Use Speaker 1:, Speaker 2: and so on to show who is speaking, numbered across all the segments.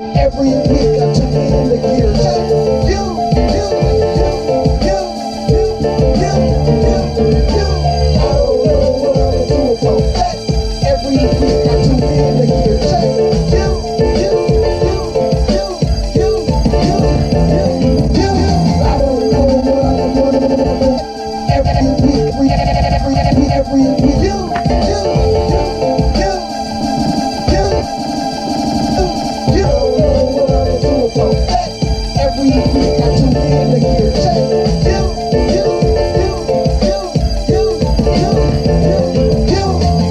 Speaker 1: Every week I tune in the gear check. I don't know what I'm gonna do about that. Every week I tune in the gear check. I don't know what I'm gonna do. Every week, every week I tune in the gear check. I don't know what I'm gonna do about that. Every week I tune in the gear check.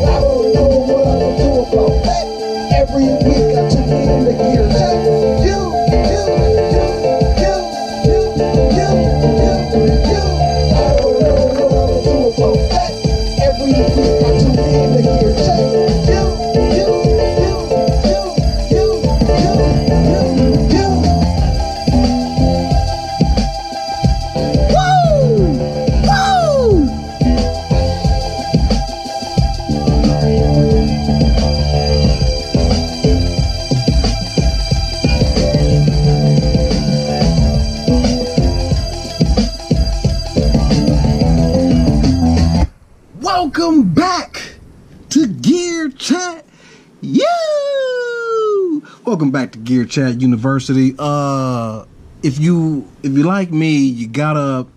Speaker 1: I don't know what I'm gonna do about that. Every week I tune in the gear check.
Speaker 2: Welcome back to Gear Chat. Welcome back to Gear Chat University. If you like me, you got up,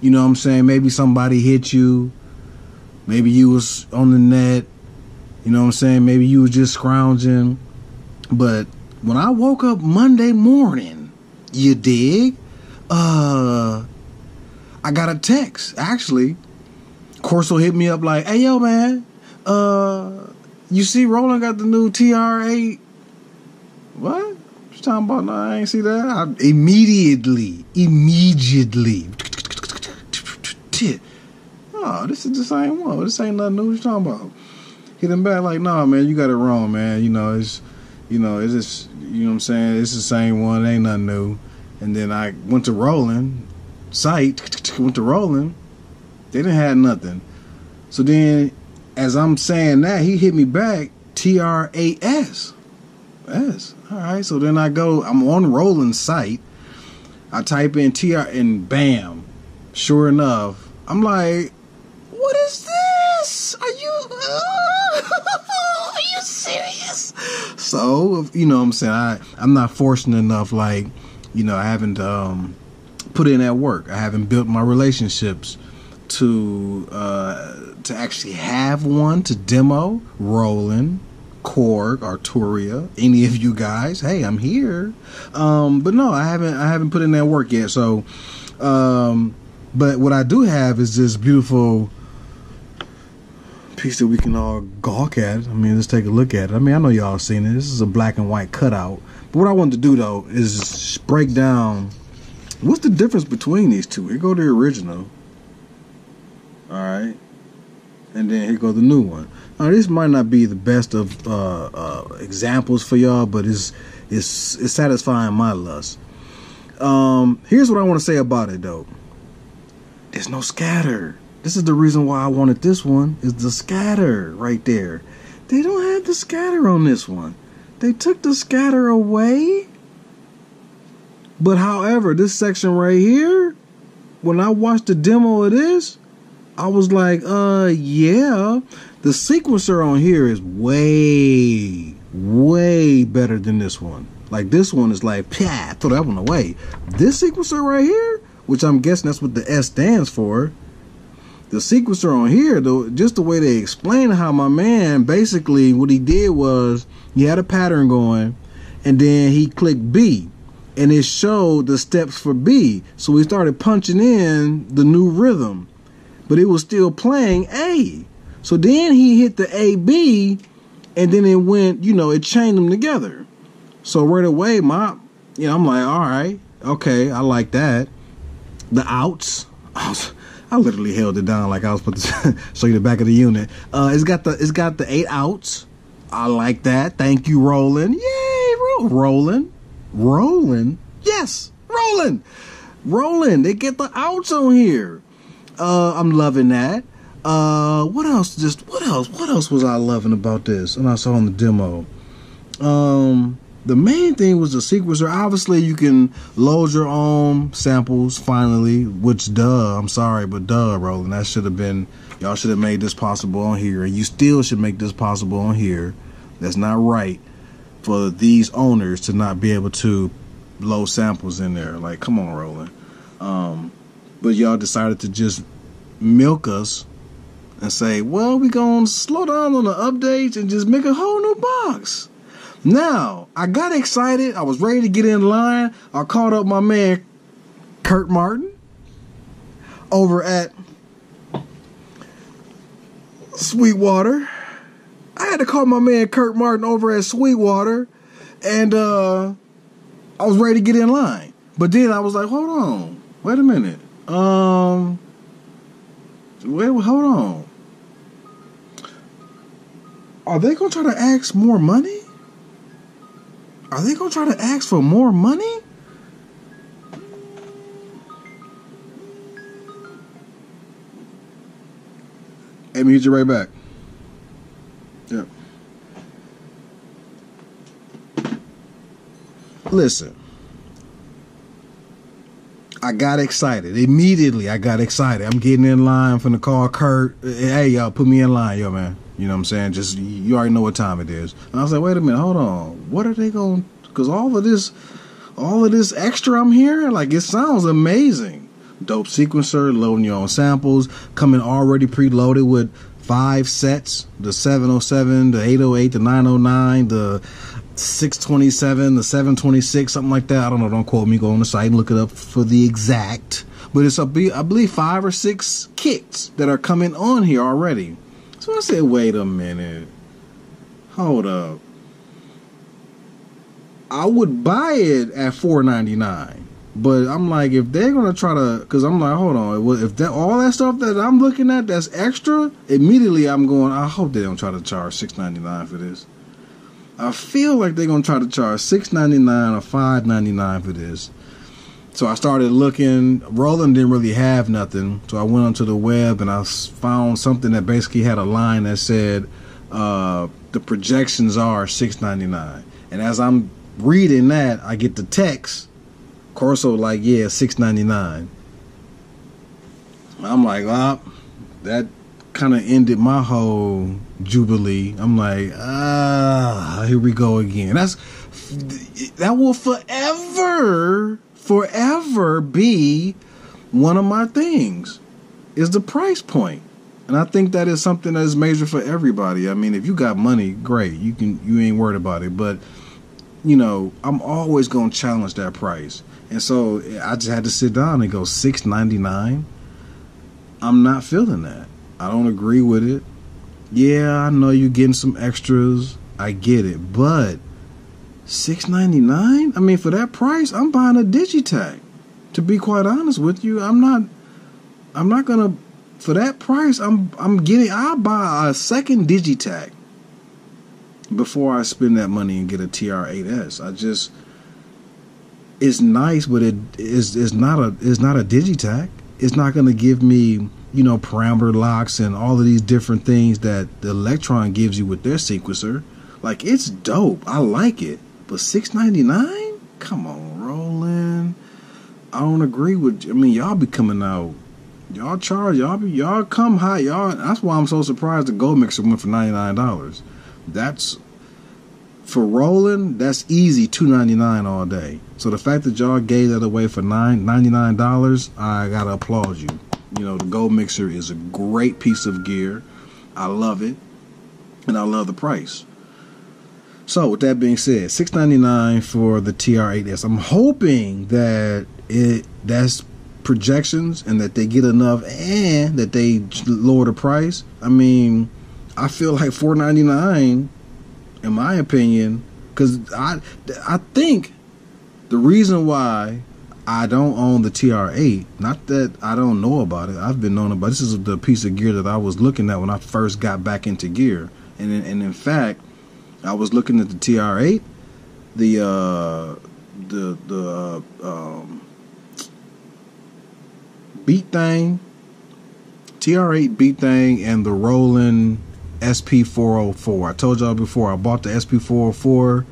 Speaker 2: you know what I'm saying, maybe somebody hit you, maybe you was on the net, you know what I'm saying, maybe you was just scrounging. But when I woke up Monday morning, you dig, I got a text. Actually, Corso hit me up like, hey, yo, man, you see Roland got the new TR-8? What? What you talking about? No, I ain't see that. Immediately. Oh, this is the same one. This ain't nothing new. What you talking about? Hit him back like, nah, man, you got it wrong, man. It's just, you know what I'm saying? It's the same one. It ain't nothing new. And then I went to Roland. They didn't have nothing. So then, as I'm saying that, he hit me back, TR-8S. Yes. All right. So then I'm on Roland's site. I type in TR and bam. Sure enough, I'm like, what is this? Are you serious? So, you know what I'm saying? I'm not fortunate enough, like, you know, I haven't put in that work. I haven't built my relationships to actually have one to demo. Roland, Korg, Arturia, any of you guys, hey, I'm here. But no, I haven't put in that work yet. So, but what I do have is this beautiful piece that we can all gawk at. I mean, let's take a look at it. I mean, I know y'all seen it. This is a black and white cutout. But what I wanted to do though is break down what's the difference between these two. Here go the original. All right, and then here go the new one. Now, this might not be the best of examples for y'all, but it's satisfying my lust. Here's what I want to say about it though. There's no scatter. This is the reason why I wanted this one, is the scatter right there. They don't have the scatter on this one. They took the scatter away. But however, this section right here, when I watched the demo of this, I was like, yeah, the sequencer on here is way better than this one. Like, this one is like, pah, throw that one away. This sequencer right here, which I'm guessing that's what the S stands for, the sequencer on here, though, just the way they explain how my man, basically what he did was he had a pattern going, and then he clicked B, and it showed the steps for B. So he started punching in the new rhythm, but it was still playing A. So then he hit the A, B, and then it went, you know, it chained them together. So right away, I'm like, all right, okay, I like that. The outs, I literally held it down like I was supposed to show you the back of the unit. It's got the 8 outs. I like that. Thank you, Roland. Yay, Roland. Yes, Roland. They get the outs on here. I'm loving that. What else was I loving about this? And I saw on the demo. The main thing was the sequencer. Obviously, you can load your own samples finally, which I'm sorry, but Roland, that should have been, y'all should have made this possible on here, and you still should make this possible on here. That's not right for these owners to not be able to load samples in there. Like, come on, Roland. But y'all decided to just milk us and say, well, we gonna slow down on the updates and just make a whole new box. Now, I got excited. I was ready to get in line. I called up my man, Kurt Martin, over at Sweetwater. I had to call my man, Kurt Martin, over at Sweetwater, and I was ready to get in line. But then I was like, hold on. Wait a minute. Hold on. Are they going to try to ask more money? Are they going to try to ask for more money? Hey, meet you right back. Yep. Listen. I got excited. Immediately, I got excited. I'm getting in line from the call Kurt. Hey, y'all, put me in line, yo, man. You know what I'm saying? Just, you already know what time it is. And I was like, wait a minute, hold on. What are they going to, because all of this extra I'm hearing, like, it sounds amazing. Dope sequencer, loading your own samples, coming already preloaded with 5 sets, the 707, the 808, the 909, the 627, the 726, something like that. I don't know, don't quote me, go on the site and look it up for the exact. But it's, I believe, 5 or 6 kits that are coming on here already. So I said, wait a minute. Hold up. I would buy it at $4.99. But I'm like, if they're going to try to, because I'm like, hold on. If that all that stuff that I'm looking at that's extra, immediately I'm going, I hope they don't try to charge $6.99 for this. I feel like they're going to try to charge $6.99 or $5.99 for this. So I started looking. Roland didn't really have nothing. So I went onto the web and I found something that basically had a line that said the projections are $6.99. And as I'm reading that, I get the text. Corso like, yeah, $6.99. I'm like, that kind of ended my whole jubilee. I'm like, here we go again. That will forever be one of my things, is the price point. And I think that is something that is major for everybody. I mean, if you got money, great. You ain't worried about it. But, you know, I'm always going to challenge that price. And so I just had to sit down and go, $6.99? I'm not feeling that. I don't agree with it. Yeah, I know you're getting some extras. I get it. But $6.99? I mean, for that price, I'm buying a Digitech. To be quite honest with you, I'm not gonna, for that price, I'll buy a second Digitech before I spend that money and get a TR-8S. It's nice, but it's not a Digitech. It's not gonna give me, you know, parameter locks and all of these different things that the Electron gives you with their sequencer. Like, it's dope. I like it. But $6.99? Come on, Roland. I don't agree with you. I mean, y'all be coming out. Y'all charge. Y'all come high. Y'all. That's why I'm so surprised the Gold Mixer went for $99. That's, for Roland, that's easy $2.99 all day. So the fact that y'all gave that away for $99, I gotta applaud you. You know, the Gold Mixer is a great piece of gear. I love it, and I love the price. So with that being said, $6.99 for the TR-8S. I'm hoping that that's projections and that they get enough and that they lower the price. I mean, I feel like $4.99, in my opinion, because I think the reason why I don't own the TR-8, not that I don't know about it, I've been knowing about it. This is the piece of gear that I was looking at when I first got back into gear. And in fact, I was looking at the TR-8, the Beat Thing, TR-8 Beat Thing, and the Roland SP404. I told y'all before, I bought the SP404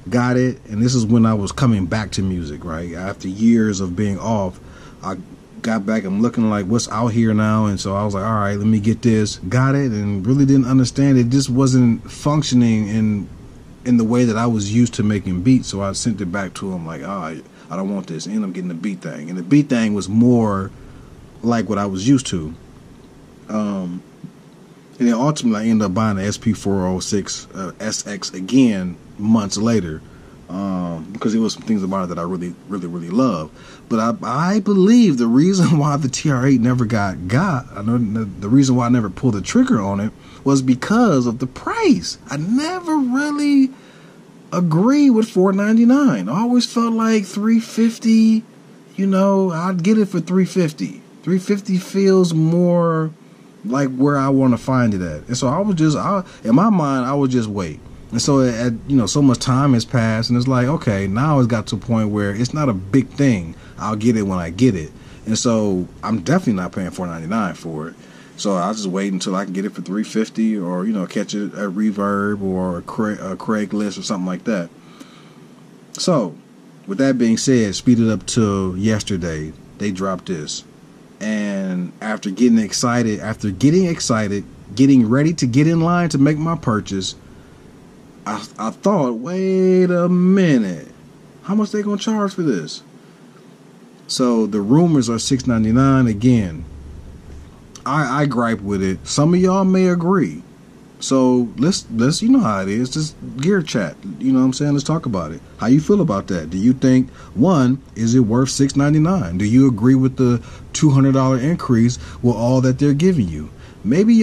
Speaker 2: got it, and this is when I was coming back to music, right? After years of being off, I got back. I'm looking like what's out here now, and so I was like, all right, let me get this. Got it, and really didn't understand it. Just wasn't functioning in the way that I was used to making beats. So I sent it back to him like, oh, I don't want this. And I'm getting the beat thing, and the beat thing was more like what I was used to. And then ultimately I ended up buying the SP406 SX again months later, because there was some things about it that I really love. But I believe the reason why the TR-8 never I know the reason why I never pulled the trigger on it was because of the price. I never really agreed with $499. I always felt like $350. I'd get it for $350. $350 feels more like where I want to find it at. And so I was just, in my mind, I would just wait. And so so much time has passed, and it's like, okay, now it's got to a point where it's not a big thing. I'll get it when I get it. And so I'm definitely not paying $499 for it. So I'll just wait until I can get it for $350, or catch it at Reverb or a Craigslist or something like that. So with that being said, speed it up to yesterday, they dropped this. And after getting excited, getting ready to get in line to make my purchase, I thought, wait a minute, how much they gonna charge for this? So the rumors are $699 again. I gripe with it. Some of y'all may agree. So let's you know how it is, just gear chat. You know what I'm saying? Let's talk about it. How you feel about that? Do you think, one, is it worth $699? Do you agree with the $200 increase with all that they're giving you? Maybe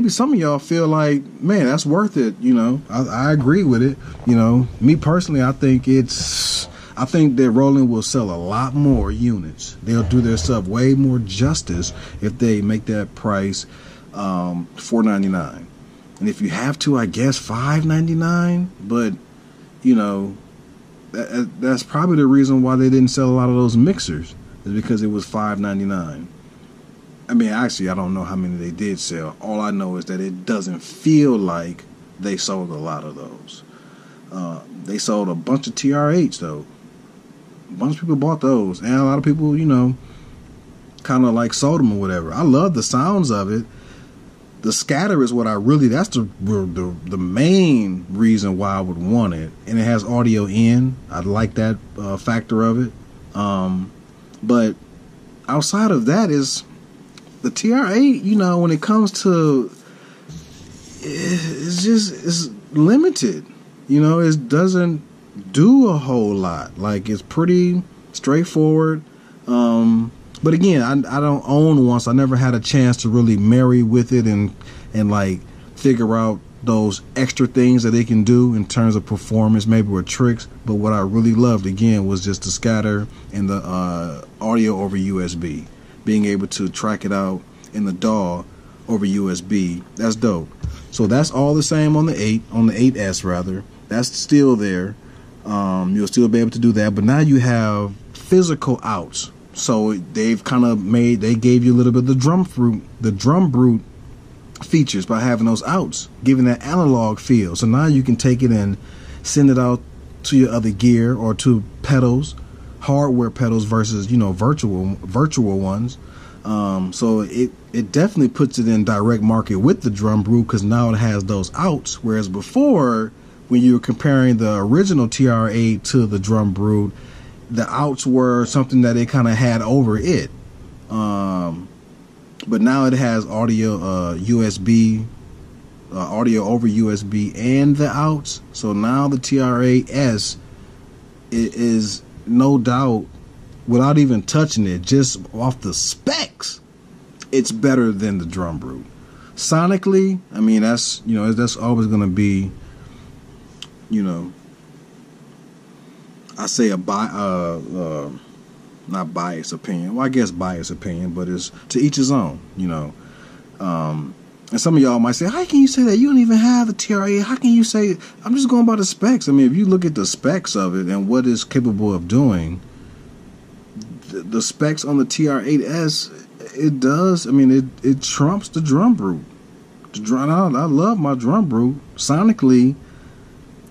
Speaker 2: some of y'all feel like, man, that's worth it. I agree with it. Me personally, I think that Roland will sell a lot more units. They'll do their stuff way more justice if they make that price $499. And if you have to, I guess $599. But that's probably the reason why they didn't sell a lot of those mixers, is because it was $599. I mean, actually, I don't know how many they did sell. All I know is that it doesn't feel like they sold a lot of those. They sold a bunch of TR-8s though. A bunch of people bought those, and a lot of people, kind of like sold them or whatever. I love the sounds of it. The scatter is what that's the main reason why I would want it. And it has audio in. I like that factor of it. But outside of that is the TR-8, when it comes to, it's limited. It doesn't do a whole lot. Like, it's pretty straightforward. But again, I don't own one, so I never had a chance to really marry with it and like figure out those extra things that they can do in terms of performance, maybe with tricks. But what I really loved, again, was just the scatter and the audio over USB. Being able to track it out in the DAW over USB. That's dope. So that's all the same on the 8S rather. That's still there. You'll still be able to do that. But now you have physical outs. So they've they gave you a little bit of the drum brute features by having those outs, giving that analog feel. So now you can take it and send it out to your other gear or to pedals, hardware pedals versus virtual ones. So it definitely puts it in direct market with the drum brute, because now it has those outs. Whereas before, when you were comparing the original TR-8 to the drum brute, the outs were something that it kind of had over it. But now it has audio USB, audio over USB and the outs. So now the TR-8S is no doubt, without even touching it, just off the specs, it's better than the drum brute. Sonically, I mean, that's always going to be, I say not biased opinion. Well, I guess biased opinion, but it's to each his own, And some of y'all might say, how can you say that? You don't even have the TR-8. How can you say? I'm just going by the specs. I mean, if you look at the specs of it and what it's capable of doing, the specs on the TR-8S, it does. I mean, it trumps the drum brute. I love my drum brute. Sonically,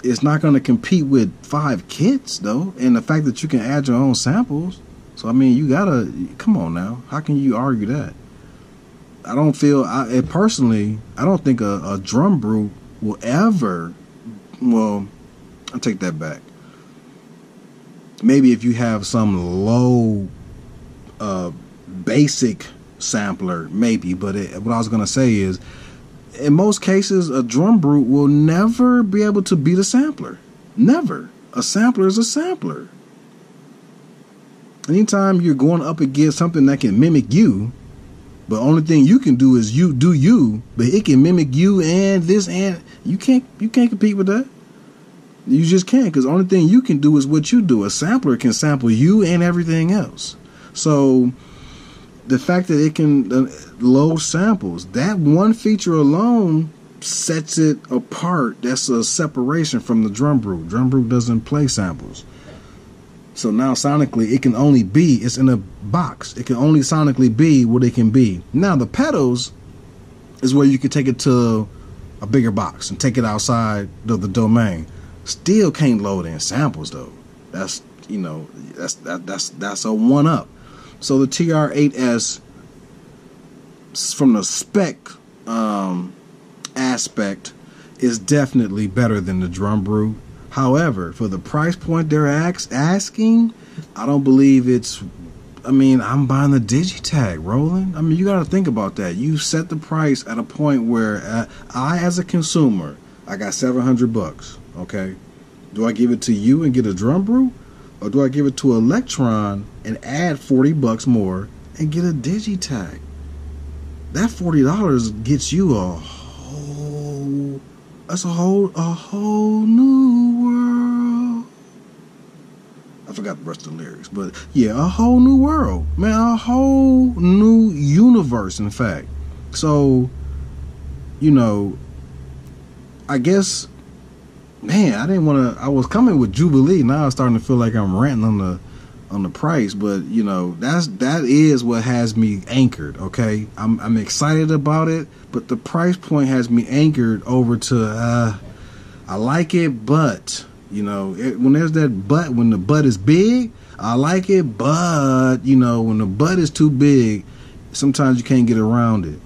Speaker 2: it's not going to compete with 5 kits though, and the fact that you can add your own samples. So I mean, you gotta come on now. How can you argue that? I don't feel, personally, I don't think a drum brew will ever. Well, I'll take that back. Maybe if you have some low, basic sampler, maybe. But what I was gonna say is, in most cases, a drum brew will never be able to beat a sampler. Never. A sampler is a sampler. Anytime you're going up against something that can mimic you, but only thing you can do is you do you, but it can mimic you and this, and you can't compete with that. You just can't, because the only thing you can do is what you do. A sampler can sample you and everything else. So the fact that it can load samples, that one feature alone sets it apart. That's a separation from the drum brew. Drum brew doesn't play samples. So now sonically it can only be, it's in a box. It can only sonically be what it can be. Now the pedals is where you can take it to a bigger box and take it outside the domain. Still can't load in samples though. That's, you know, that's a one up. So the TR-8S, from the spec aspect, is definitely better than the drum brew. However, for the price point they're asking, I don't believe it's. I mean, I'm buying the Digitag, Roland. I mean, you got to think about that. You set the price at a point where I, as a consumer, I got $700. Okay, do I give it to you and get a drum brew, or do I give it to Electron and add $40 more and get a Digitag? That $40 gets you a whole. That's a whole new world. I forgot the rest of the lyrics, but yeah, a whole new world, man, a whole new universe, in fact. So, you know, I guess, man, I didn't want to. I was coming with Jubilee. Now I'm starting to feel like I'm ranting on the price, but you know, that is what has me anchored. Okay, I'm excited about it, but the price point has me anchored over to I like it, but you know, when there's that but, when the but is big, I like it, but you know, when the but is too big, sometimes you can't get around it.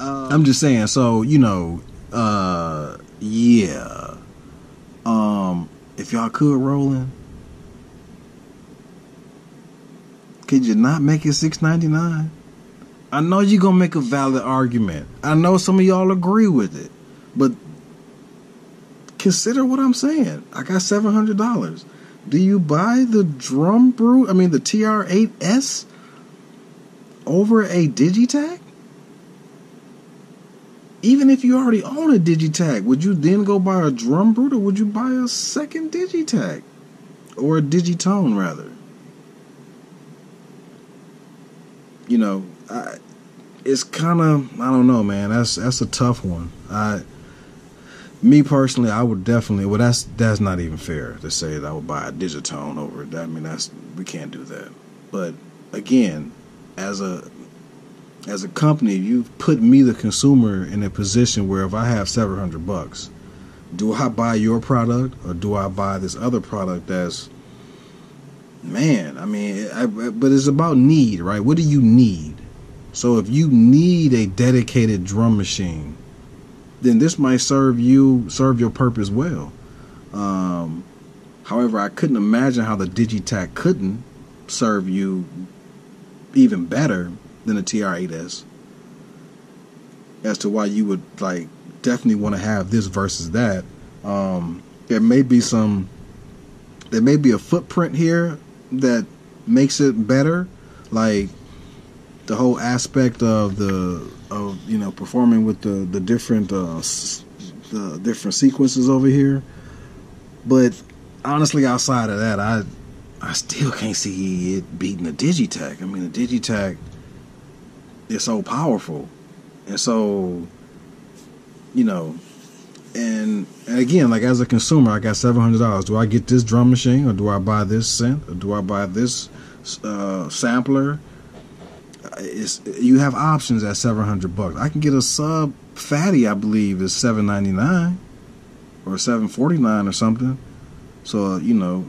Speaker 2: I'm just saying. So you know, yeah. If y'all could, Roland, could you not make it $6.99? I know you're gonna make a valid argument. I know some of y'all agree with it, but consider what I'm saying. I got $700. Do you buy the drum brew? I mean, the TR-8S over a Digitag? Even if you already own a Digitag, would you then go buy a drum brew, or would you buy a second Digitag? Or a Digitone, rather? You know, it's kind of, I don't know, man. That's a tough one. Me personally, I would definitely, well, that's not even fair to say that I would buy a Digitone over it. I mean, we can't do that. But again, as a company, you've put me, the consumer, in a position where if I have $700, do I buy your product or do I buy this other product that's, man, I mean, but it's about need, right? What do you need? So if you need a dedicated drum machine, then this might serve your purpose well. However, I couldn't imagine how the Digitag couldn't serve you even better than a TR-8S, as to why you would like definitely want to have this versus that. There may be a footprint here that makes it better, like the whole aspect of you know, performing with the different sequences over here. But honestly, outside of that, I still can't see it beating the Digitag. I mean, the Digitag, it's so powerful, and so, you know, and again, like as a consumer, I got $700. Do I get this drum machine, or do I buy this synth, or do I buy this sampler? You have options at $700. I can get a sub fatty, I believe, is $799 or $749 or something. So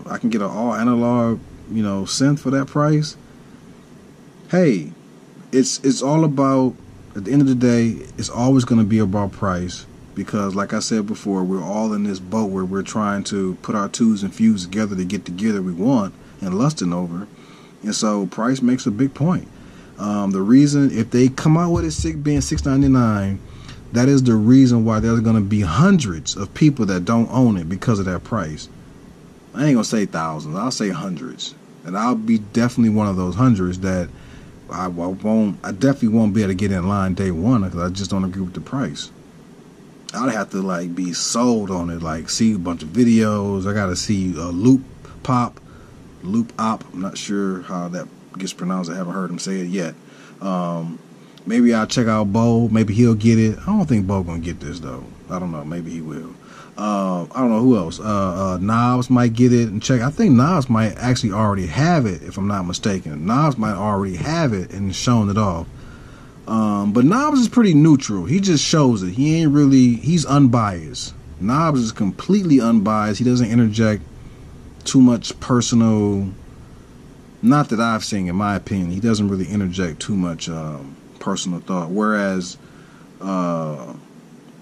Speaker 2: I can get an all analog synth for that price. Hey, it's all about, at the end of the day, it's always going to be about price, because like I said before, we're all in this boat where we're trying to put our twos and fews together to get the gear that we want and lusting over. And so price makes a big point. The reason, if they come out with it being $699, that is the reason why there's going to be hundreds of people that don't own it because of that price. I ain't going to say thousands, I'll say hundreds. And I'll be definitely one of those hundreds that I definitely won't be able to get in line day one, because I just don't agree with the price. I'd have to be sold on it, see a bunch of videos. I got to see a loop op. I'm not sure how that gets pronounced. I haven't heard him say it yet. Maybe I'll check out Bo. Maybe he'll get it. I don't think Bo gonna get this though. I don't know. Maybe he will. I don't know who else. Knobs might get it and check. I think Knobs might actually already have it, if I'm not mistaken. Knobs might already have it and shown it off. But Knobs is pretty neutral. He just shows it. He's unbiased. Knobs is completely unbiased. He doesn't interject too much personal, not that I've seen, in my opinion. He doesn't really interject too much personal thought. Whereas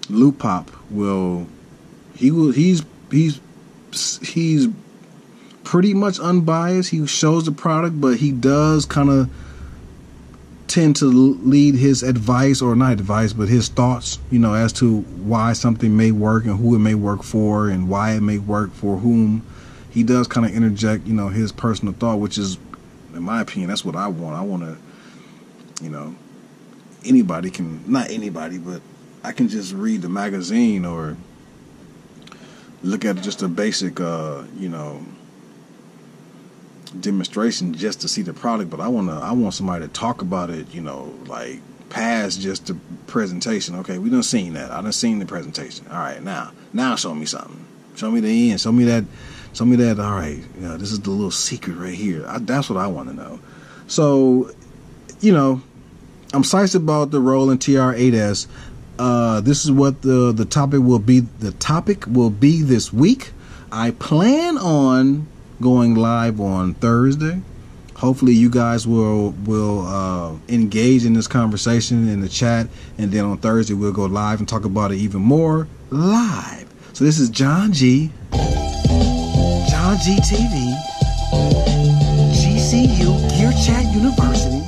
Speaker 2: Loop Pop he's pretty much unbiased. He shows the product, but he does kind of tend to lead his advice, or not advice, but his thoughts, as to why something may work and who it may work for and why it may work for whom. He does kind of interject, his personal thought, which is, in my opinion, that's what I want. I want to, anybody can, not anybody, but I can just read the magazine or look at just a basic, demonstration just to see the product. But I want somebody to talk about it, past just the presentation. Okay, we done seen that. I done seen the presentation. All right, now show me something. Show me the end. Show me that. All right, this is the little secret right here. That's what I want to know. So, I'm psyched about the Roland TR-8S. This is what the topic will be. The topic will be this week. I plan on going live on Thursday. Hopefully you guys will engage in this conversation in the chat, and then on Thursday we'll go live and talk about it even more live. So this is John G TV, GCU, Gear Chat University.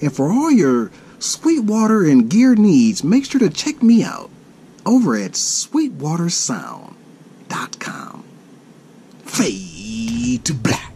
Speaker 2: And for all your Sweetwater and gear needs, make sure to check me out over at sweetwatersound.com. Fade to black.